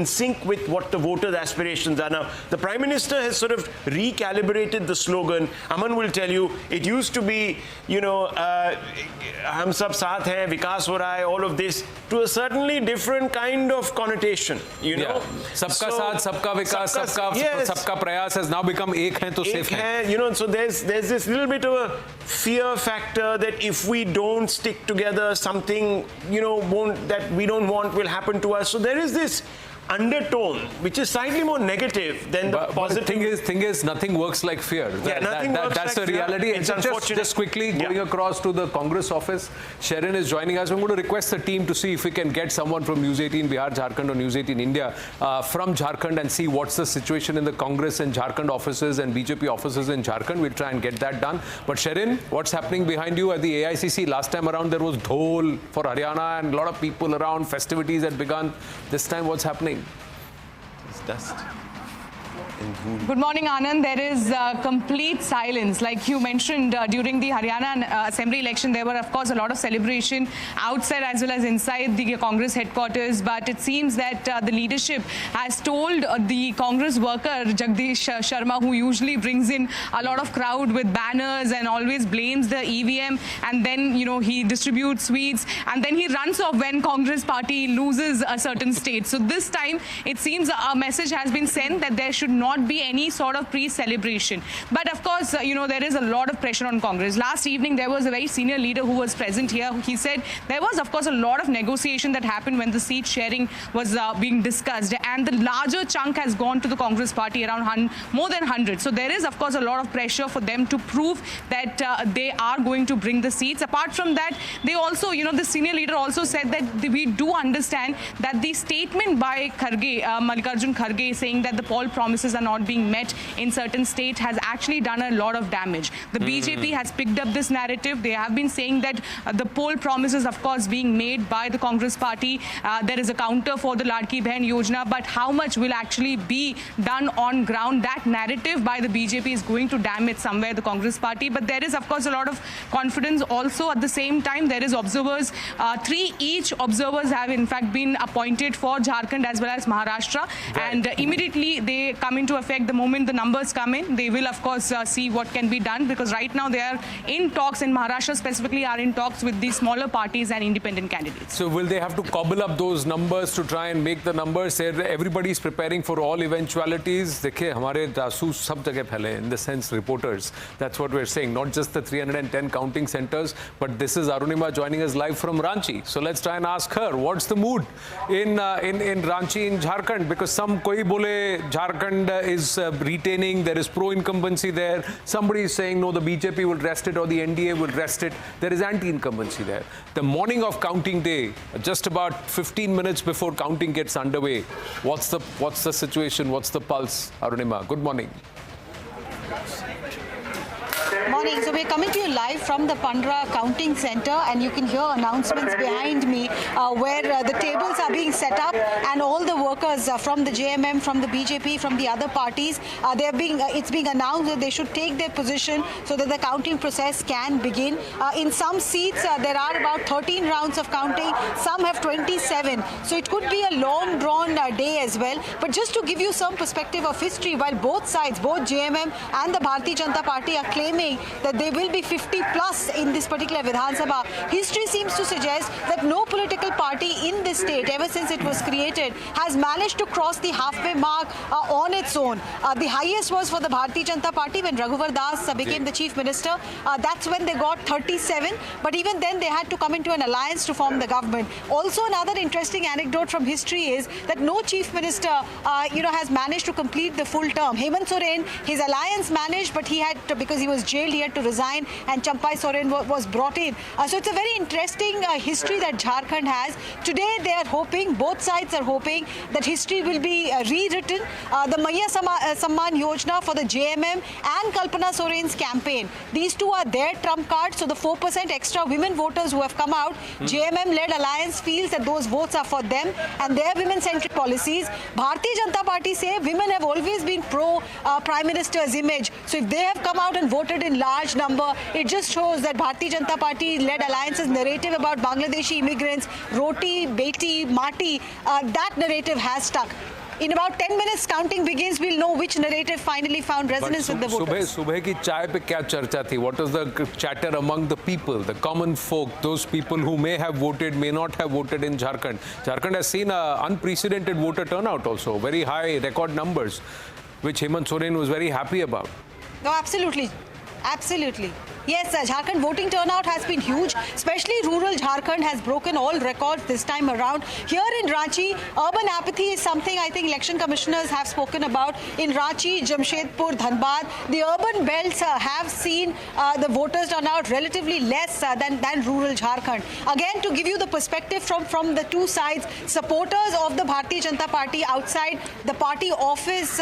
sync with what the voters' aspirations are. Now, the Prime Minister has sort of recalibrated the slogan. Aman will tell you, it used to be, hum sab saath hai, vikas ho raha hai, all of this, to a certainly different kind of connotation, know. Sabka saath, sabka vikas, sabka prayas has now become ek hai to safe hai. So there's this little bit of a fear factor that if we don't stick together, something, that we don't want will happen to us. So there is this undertone which is slightly more negative than the positive. But the thing is, nothing works like fear. That's the reality. It's unfortunate. Just quickly going across to the Congress office, Sharon is joining us. I'm going to request the team to see if we can get someone from News 18 Bihar, Jharkhand or News 18 India from Jharkhand and see what's the situation in the Congress and Jharkhand offices and BJP offices in Jharkhand. We'll try and get that done. But Sharon, what's happening behind you at the AICC? Last time around there was dhol for Haryana and a lot of people around. Festivities had begun. This time what's happening? It's dust. Good morning, Anand. There is complete silence. Like you mentioned, during the Haryana Assembly election, there were, of course, a lot of celebration outside as well as inside the Congress headquarters. But it seems that the leadership has told the Congress worker, Jagdish Sharma, who usually brings in a lot of crowd with banners and always blames the EVM, and then, he distributes sweets, and then he runs off when Congress party loses a certain state. So this time, it seems a message has been sent that there should not be any sort of pre-celebration. But of course, there is a lot of pressure on Congress. Last evening, there was a very senior leader who was present here. He said there was, of course, a lot of negotiation that happened when the seat sharing was being discussed. And the larger chunk has gone to the Congress party, around more than 100. So there is, of course, a lot of pressure for them to prove that they are going to bring the seats. Apart from that, they also, the senior leader also said that we do understand that the statement by Kharge, Mallikarjun Kharge, saying that the poll promises are not being met in certain states has actually done a lot of damage. The BJP has picked up this narrative. They have been saying that the poll promises, of course, being made by the Congress party. There is a counter for the Ladki Behan Yojana, but how much will actually be done on ground? That narrative by the BJP is going to damage somewhere the Congress party. But there is, of course, a lot of confidence also. At the same time, there is observers. 3 each observers have, in fact, been appointed for Jharkhand as well as Maharashtra. Right. And immediately they come into effect the moment the numbers come in. They will, of course, see what can be done, because right now they are in talks, in Maharashtra specifically, are in talks with the smaller parties and independent candidates. So will they have to cobble up those numbers to try and make the numbers? Everybody is preparing for all eventualities. Dekhe, hamare jasoos sab jagah phale, in the sense reporters. That's what we're saying. Not just the 310 counting centers, but this is Arunima joining us live from Ranchi. So let's try and ask her, what's the mood in Ranchi, in Jharkhand? Because some koi bole Jharkhand is retaining, there is pro-incumbency there. Somebody is saying, no, the BJP will rest it or the NDA will rest it. There is anti-incumbency there. The morning of counting day, just about 15 minutes before counting gets underway, what's the situation? What's the pulse? Arunima, good morning. Morning. So we're coming to you live from the Pandra Counting Center, and you can hear announcements behind me where the tables are being set up, and all the workers from the JMM, from the BJP, from the other parties, it's being announced that they should take their position so that the counting process can begin. In some seats, there are about 13 rounds of counting. Some have 27. So it could be a long drawn day as well. But just to give you some perspective of history, while both sides, both JMM and the Bharatiya Janata Party, are claiming that they will be 50 plus in this particular Vidhan Sabha. History seems to suggest that no political party in this state, ever since it was created, has managed to cross the halfway mark on its own. The highest was for the Bharatiya Janata Party when Raghuvar Das became the chief minister. That's when they got 37, but even then they had to come into an alliance to form the government. Also, another interesting anecdote from history is that no chief minister has managed to complete the full term. Hemant Soren, his alliance managed, but he had to, because he was jailed, he had to resign, and Champai Soren was brought in. So it's a very interesting history that Jharkhand has. Today they are hoping, both sides are hoping, that history will be rewritten. The Maya Samman Yojana for the JMM and Kalpana Soren's campaign, these two are their trump cards. So the 4% extra women voters who have come out, JMM-led alliance feels that those votes are for them and their women-centric policies. Bharatiya Janata Party say women have always been pro Prime Minister's image. So if they have come out and voted in large number, it just shows that Bharatiya Janata Party-led alliance's narrative about Bangladeshi immigrants, Roti, Beti, Mati, that narrative has stuck. In about 10 minutes, counting begins. We'll know which narrative finally found resonance with the voters. Subah ki chai pe kya charcha thi? What was the chatter among the people, the common folk, those people who may have voted, may not have voted in Jharkhand? Jharkhand has seen unprecedented voter turnout also, very high record numbers, which Hemant Soren was very happy about. No, absolutely. Absolutely. Yes, Jharkhand voting turnout has been huge, especially rural Jharkhand has broken all records this time around. Here in Ranchi, urban apathy is something I think election commissioners have spoken about. In Ranchi, Jamshedpur, Dhanbad, the urban belts have seen the voters turnout relatively less than rural Jharkhand. Again, to give you the perspective from the two sides, supporters of the Bharatiya Janata Party outside the party office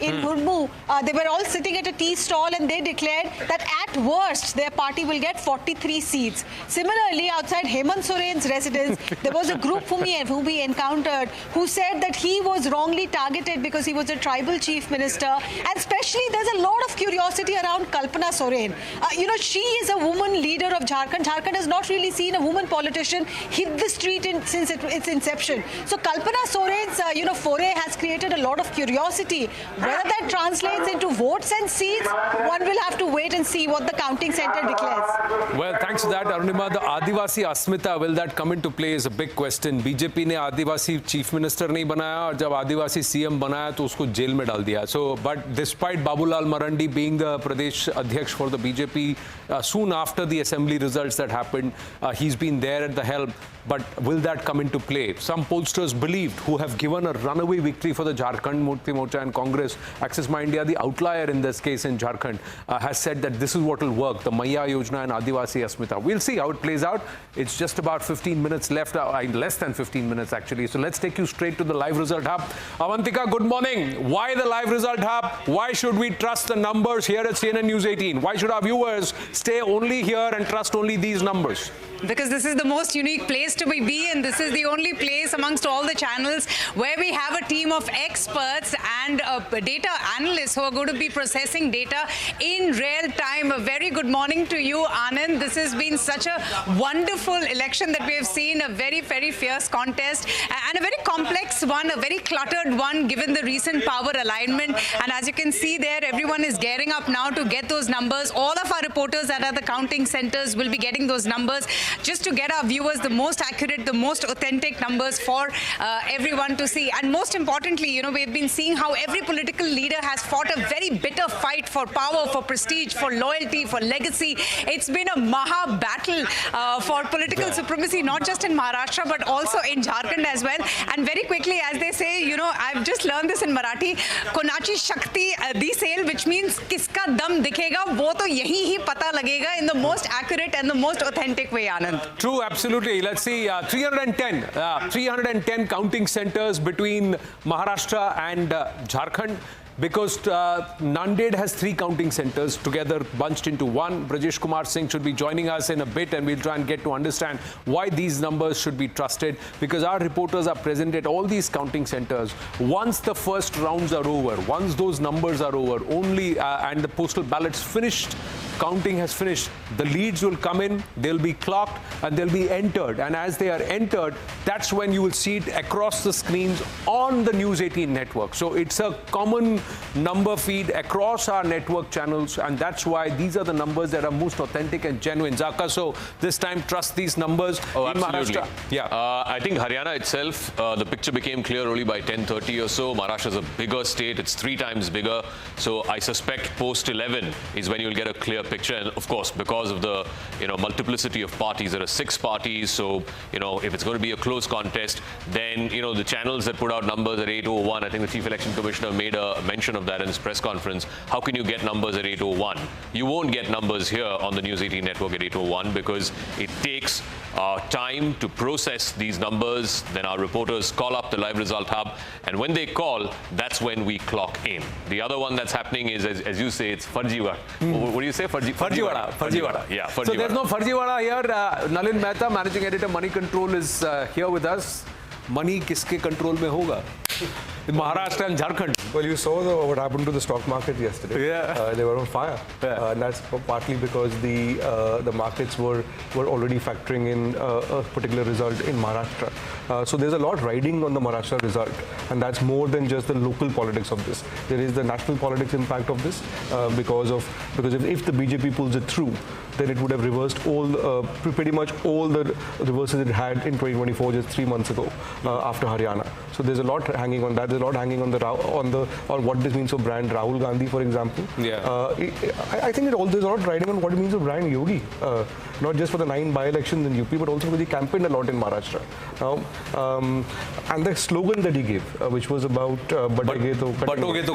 in Hurmu, they were all sitting at a tea stall and they declared that at worst, their party will get 43 seats. Similarly, outside Hemant Soren's residence, there was a group whom we encountered who said that he was wrongly targeted because he was a tribal chief minister. And especially, there's a lot of curiosity around Kalpana Soren. She is a woman leader of Jharkhand. Jharkhand has not really seen a woman politician hit the street since its inception. So Kalpana Soren's, foray has created a lot of curiosity. Whether that translates into votes and seats, one will have to wait and see what the counting center declares. Well, thanks to that, Arunima, the Adivasi Asmita, will that come into play is a big question. BJP ne Adivasi chief minister nahi banaya, aur jab Adivasi CM banaya, to usko jail mein dal diya. So, but despite Babulal Marandi being the Pradesh Adhyaksh for the BJP, soon after the assembly results that happened, he's been there at the helm. But will that come into play? Some pollsters believed, who have given a runaway victory for the Jharkhand Mukti Morcha and Congress, Axis Ma India, the outlier in this case in Jharkhand, has said that this is what will work, the Maya Yojana and Adivasi Asmita. We'll see how it plays out. It's just about 15 minutes left, less than 15 minutes actually. So let's take you straight to the live result hub. Avantika, good morning. Why the live result hub? Why should we trust the numbers here at CNN News 18? Why should our viewers stay only here and trust only these numbers? Because this is the most unique place to be and this is the only place amongst all the channels where we have a team of experts and data analysts who are going to be processing data in real time. A very good morning to you, Anand. This has been such a wonderful election that we have seen, a very, very fierce contest and a very complex one, a very cluttered one given the recent power alignment. And as you can see there, everyone is gearing up now to get those numbers. All of our reporters that are the counting centers will be getting those numbers, just to get our viewers the most accurate, the most authentic numbers for everyone to see. And most importantly, we've been seeing how every political leader has fought a very bitter fight for power, for prestige, for loyalty, for legacy. It's been a maha battle for political supremacy, not just in Maharashtra, but also in Jharkhand as well. And very quickly, as they say, I've just learned this in Marathi, Konachi Shakti Disel, which means kiska dam dikhega, wo to yahi hi pata lagega in the most accurate and the most authentic way, Anand. True, absolutely. Let's see, 310 counting centers between Maharashtra and Jharkhand. Because Nanded has 3 counting centers together bunched into one. Brajesh Kumar Singh should be joining us in a bit and we'll try and get to understand why these numbers should be trusted, because our reporters are present at all these counting centers. Once the first rounds are over, once those numbers are over, only and the postal ballots finished counting has finished, the leads will come in, they'll be clocked, and they'll be entered. And as they are entered, that's when you will see it across the screens on the News 18 network. So it's a common number feed across our network channels, and that's why these are the numbers that are most authentic and genuine. Zaka, so this time trust these numbers. Oh, in absolutely. Maharashtra. Yeah. I think Haryana itself, the picture became clear only by 10:30 or so. Maharashtra is a bigger state. It's 3 times bigger. So I suspect post 11 is when you'll get a clear picture. And of course, because of the multiplicity of parties, there are 6 parties. So if it's going to be a close contest, then the channels that put out numbers at 8:01, I think the Chief Election Commissioner made a mention of that in his press conference. How can you get numbers at 8:01? You won't get numbers here on the News 18 network at 8:01 because it takes time to process these numbers. Then our reporters call up the live result hub, and when they call, that's when we clock in. The other one that's happening is, as you say, it's Farjiwada. What do you say? Farjiwada. Yeah, Farjiwada. So there's no Farjiwada here. Nalin Mehta, Managing Editor, Money Control, is here with us. Money kiske control mein hoga? In Maharashtra and Jharkhand. Well, you saw what happened to the stock market yesterday. Yeah. They were on fire. Yeah. And that's partly because the markets were already factoring in a particular result in Maharashtra. So there's a lot riding on the Maharashtra result. And that's more than just the local politics of this. There is the national politics impact of this because if the BJP pulls it through, then it would have reversed pretty much all the reverses it had in 2024, just 3 months ago after Haryana. So there's a lot hanging on that. There's a lot hanging on what this means for brand Rahul Gandhi, for example. Yeah. I think there's a lot riding on what it means for brand Yogi. Not just for the 9 by-elections in UP, but also because he campaigned a lot in Maharashtra. Now, and the slogan that he gave, which was about Batoge to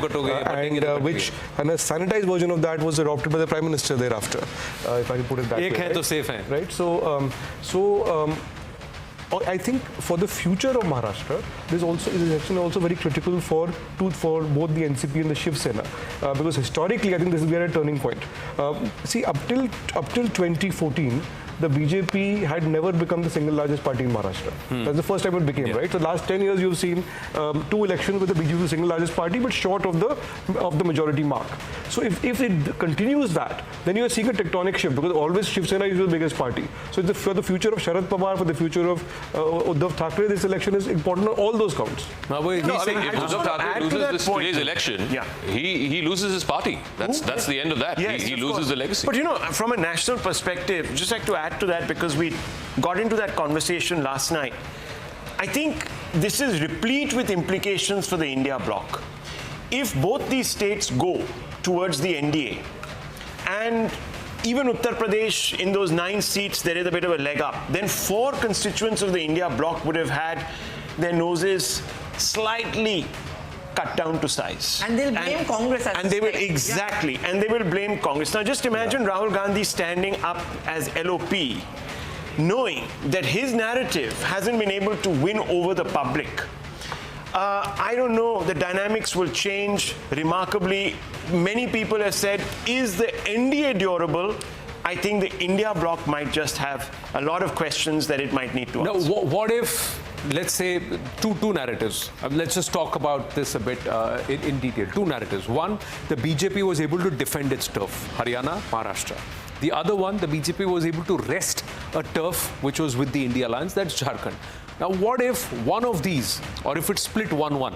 Katoge, and a sanitized version of that was adopted by the Prime Minister thereafter, if I can put it that way. Ek hai to safe hai. Right? I think for the future of Maharashtra, this election also very critical for both the NCP and the Shiv Sena, because historically I think this is where a turning point. See, up till 2014. The BJP had never become the single largest party in Maharashtra. That's the first time it became, right? So last 10 years you've seen 2 elections with the BJP the single largest party, but short of the majority mark. So if it continues that, then you are seeing a tectonic shift, because always Shiv Sena is the biggest party. So for the future of Sharad Pawar, for the future of Uddhav Thackeray, this election is important on all those counts. If Uddhav Thackeray loses today's election, he loses his party. That's the end of that. Yes, he loses the legacy. But from a national perspective, just like to add to that, because we got into that conversation last night, I think this is replete with implications for the India bloc. If both these states go towards the NDA, and even Uttar Pradesh, in those 9 seats, there is a bit of a leg up, then 4 constituents of the India bloc would have had their noses slightly cut down to size. And they'll blame Congress. And they will, exactly, and they will blame Congress. Now just imagine Rahul Gandhi standing up as LOP, knowing that his narrative hasn't been able to win over the public. I don't know, the dynamics will change remarkably. Many people have said, is the NDA durable? I think the India bloc might just have a lot of questions that it might need to answer. Now, what if, let's say, two narratives. Let's just talk about this a bit in detail. 2 narratives. One, the BJP was able to defend its turf, Haryana, Maharashtra. The other one, the BJP was able to wrest a turf which was with the India Alliance, that's Jharkhand. Now, what if one of these, or if it's split 1-1,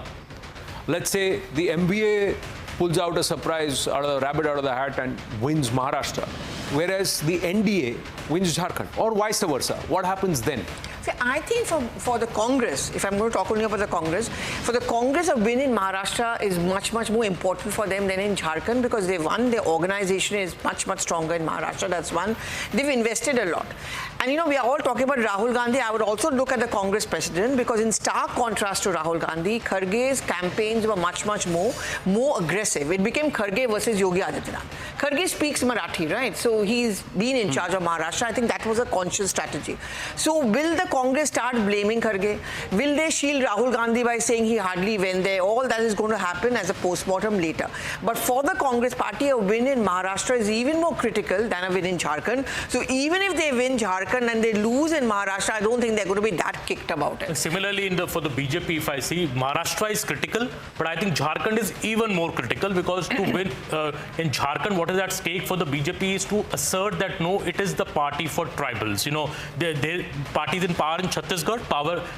let's say the MVA pulls out a surprise rabbit out of the hat and wins Maharashtra, whereas the NDA wins Jharkhand, or vice versa. What happens then? See, I think for the Congress, if I'm going to talk only about the Congress, for the Congress, a win in Maharashtra is much, much more important for them than in Jharkhand, because they won. Their organization is much, much stronger in Maharashtra. That's one. They've invested a lot. And, we are all talking about Rahul Gandhi. I would also look at the Congress president, because in stark contrast to Rahul Gandhi, Kharge's campaigns were much, much more aggressive. It became Kharge versus Yogi Adityanath. Kharge speaks Marathi, right? So he's been in charge of Maharashtra. I think that was a conscious strategy. So will the Congress start blaming Kharge? Will they shield Rahul Gandhi by saying he hardly went there? All that is going to happen as a post-mortem later. But for the Congress party, a win in Maharashtra is even more critical than a win in Jharkhand. So even if they win Jharkhand and they lose in Maharashtra, I don't think they're going to be that kicked about it. Similarly, for the BJP, if I see, Maharashtra is critical, but I think Jharkhand is even more critical, because to win in Jharkhand, what what is at stake for the BJP is to assert that no, it is the party for tribals. You know, there parties in power in Chhattisgarh,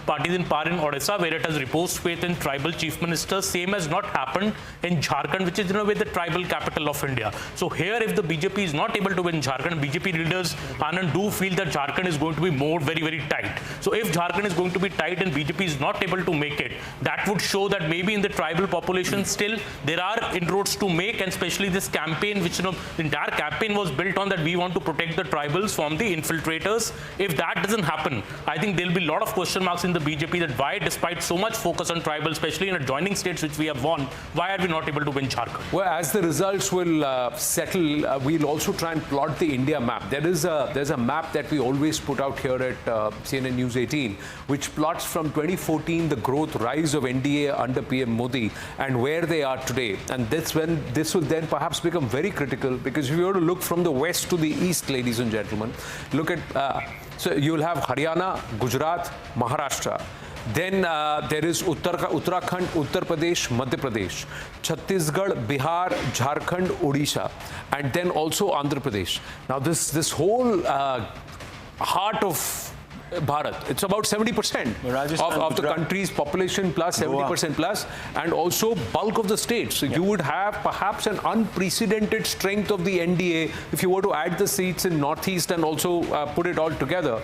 parties in power in Odisha, where it has reposed faith in tribal chief ministers. Same has not happened in Jharkhand, which is in a way the tribal capital of India. So here, if the BJP is not able to win Jharkhand, BJP leaders, Anand, do feel that Jharkhand is going to be very, very tight. So if Jharkhand is going to be tight and BJP is not able to make it, that would show that maybe in the tribal population still there are inroads to make, and especially this campaign, which, you know, the entire campaign was built on that we want to protect the tribals from the infiltrators. If that doesn't happen, I think there'll be a lot of question marks in the BJP that why, despite so much focus on tribal, especially in adjoining states which we have won, why are we not able to win Jharkhand? Well, as the results will settle, we'll also try and plot the India map. There's a map that we always put out here at CNN News 18, which plots from 2014 the growth rise of NDA under PM Modi and where they are today. And this will then perhaps become very critical, because if you were to look from the west to the east, ladies and gentlemen, look at, so you'll have Haryana, Gujarat, Maharashtra. Then there is Uttarakhand, Uttar Pradesh, Madhya Pradesh, Chhattisgarh, Bihar, Jharkhand, Odisha, and then also Andhra Pradesh. Now this whole heart of Bharat, it's about 70% of the country's population plus 70% plus, and also bulk of the states. So you would have perhaps an unprecedented strength of the NDA if you were to add the seats in Northeast and also put it all together.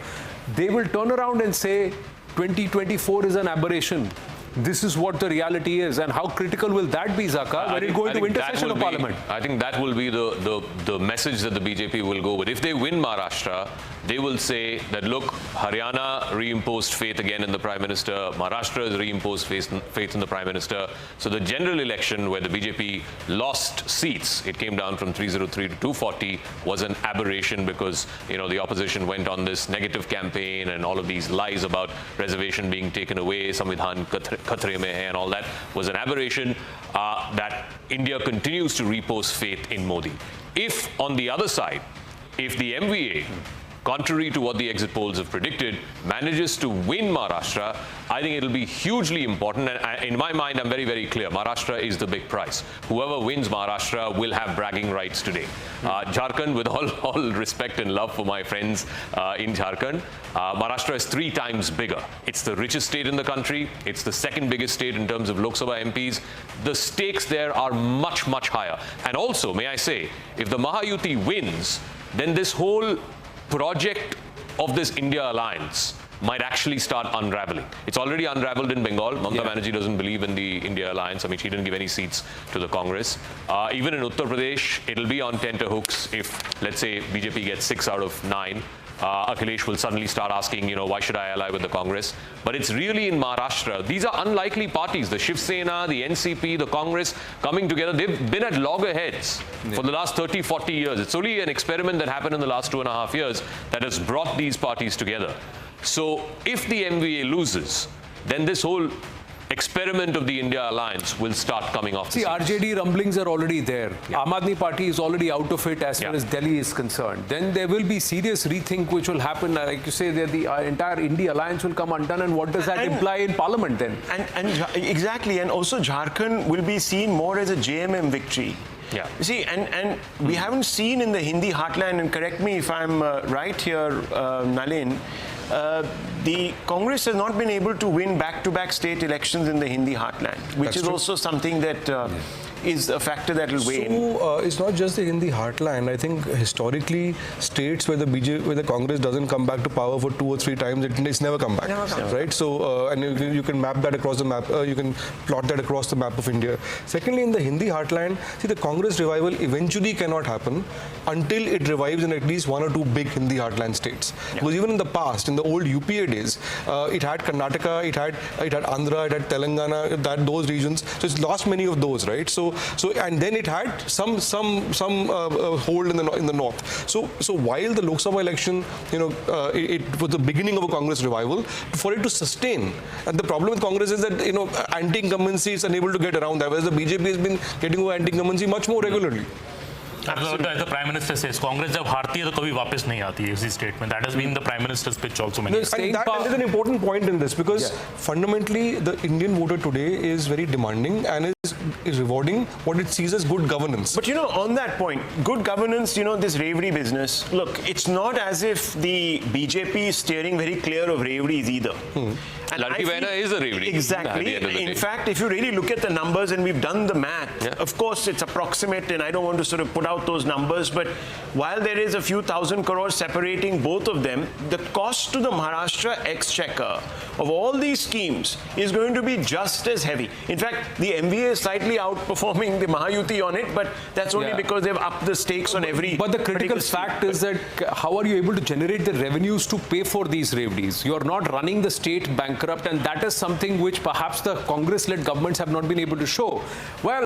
They will turn around and say 2024 is an aberration. This is what the reality is. And how critical will that be, Zaka, when it go into intersession of Parliament? I think that will be the message that the BJP will go with. If they win Maharashtra, they will say that, look, Haryana reimposed faith again in the Prime Minister, Maharashtra has reimposed faith in the Prime Minister. So the general election where the BJP lost seats, it came down from 303 to 240, was an aberration because, you know, the opposition went on this negative campaign and all of these lies about reservation being taken away, Samvidhan Khatre mein hai, and all that was an aberration. That India continues to repose faith in Modi. If, on the other side, if the MVA, contrary to what the exit polls have predicted, manages to win Maharashtra, I think it'll be hugely important. And in my mind, I'm very, very clear. Maharashtra is the big prize. Whoever wins Maharashtra will have bragging rights today. Jharkhand, with all respect and love for my friends in Jharkhand, Maharashtra is 3 times bigger. It's the richest state in the country. It's the second biggest state in terms of Lok Sabha MPs. The stakes there are much, much higher. And also, may I say, if the Mahayuti wins, then this whole project of this India alliance might actually start unraveling. It's already unraveled in Bengal. Mamata Banerjee doesn't believe in the India alliance. I mean, she didn't give any seats to the Congress. Even in Uttar Pradesh, it'll be on tenterhooks if, let's say, BJP gets 6 out of 9. Akhilesh will suddenly start asking, you know, why should I ally with the Congress? But it's really in Maharashtra. These are unlikely parties. The Shiv Sena, the NCP, the Congress coming together. They've been at loggerheads for the last 30, 40 years. It's only an experiment that happened in the last 2.5 years that has brought these parties together. So if the MVA loses, then this whole experiment of the India alliance will start coming off. See, RJD rumblings are already there. Aam Aadmi Party is already out of it as far as Delhi is concerned. Then there will be serious rethink which will happen. Like you say, the entire India alliance will come undone. And what does that imply in Parliament then? Exactly. And also Jharkhand will be seen more as a JMM victory. Yeah. See, and we haven't seen in the Hindi heartland, and correct me if I'm right here, Nalin, the Congress has not been able to win back-to-back state elections in the Hindi heartland, which is also something that is a factor that will weigh in. So it's not just the Hindi heartland. I think historically, states where the Congress doesn't come back to power for 2 or 3 times, it's never come back, right? So and you can map that across the map. You can plot that across the map of India. Secondly, in the Hindi heartland, see, the Congress revival eventually cannot happen until it revives in at least 1 or 2 big Hindi heartland states. Because even in the past, in the old UPA days, it had Karnataka, it had Andhra, it had Telangana, those regions. So it's lost many of those, right? So and then it had some hold in the north. So while the Lok Sabha election, you know, it was the beginning of a Congress revival, for it to sustain. And the problem with Congress is that, you know, anti-incumbency is unable to get around that, whereas the BJP has been getting over anti-incumbency much more regularly. As the Prime Minister says, Congress जब हारती है तो कभी वापस नहीं आती है इसी statement. That has been the Prime Minister's pitch also many times. And there's an important point in this, because fundamentally the Indian voter today is very demanding and is rewarding what it sees as good governance. But on that point, good governance, this Revdi business, look, it's not as if the BJP is steering very clear of Revdis either. And Ladki Behna is a Revdi. Exactly. In fact, if you really look at the numbers, and we've done the math, of course it's approximate, and I don't want to sort of put out those numbers, but while there is a few thousand crores separating both of them, the cost to the Maharashtra exchequer of all these schemes is going to be just as heavy. In fact, the MVA is slightly outperforming the Mahayuti on it, but that's only because they've upped the stakes on every. But the critical fact is that how are you able to generate the revenues to pay for these Revdis? You are not running the state bankrupt, and that is something which perhaps the Congress-led governments have not been able to show. Well,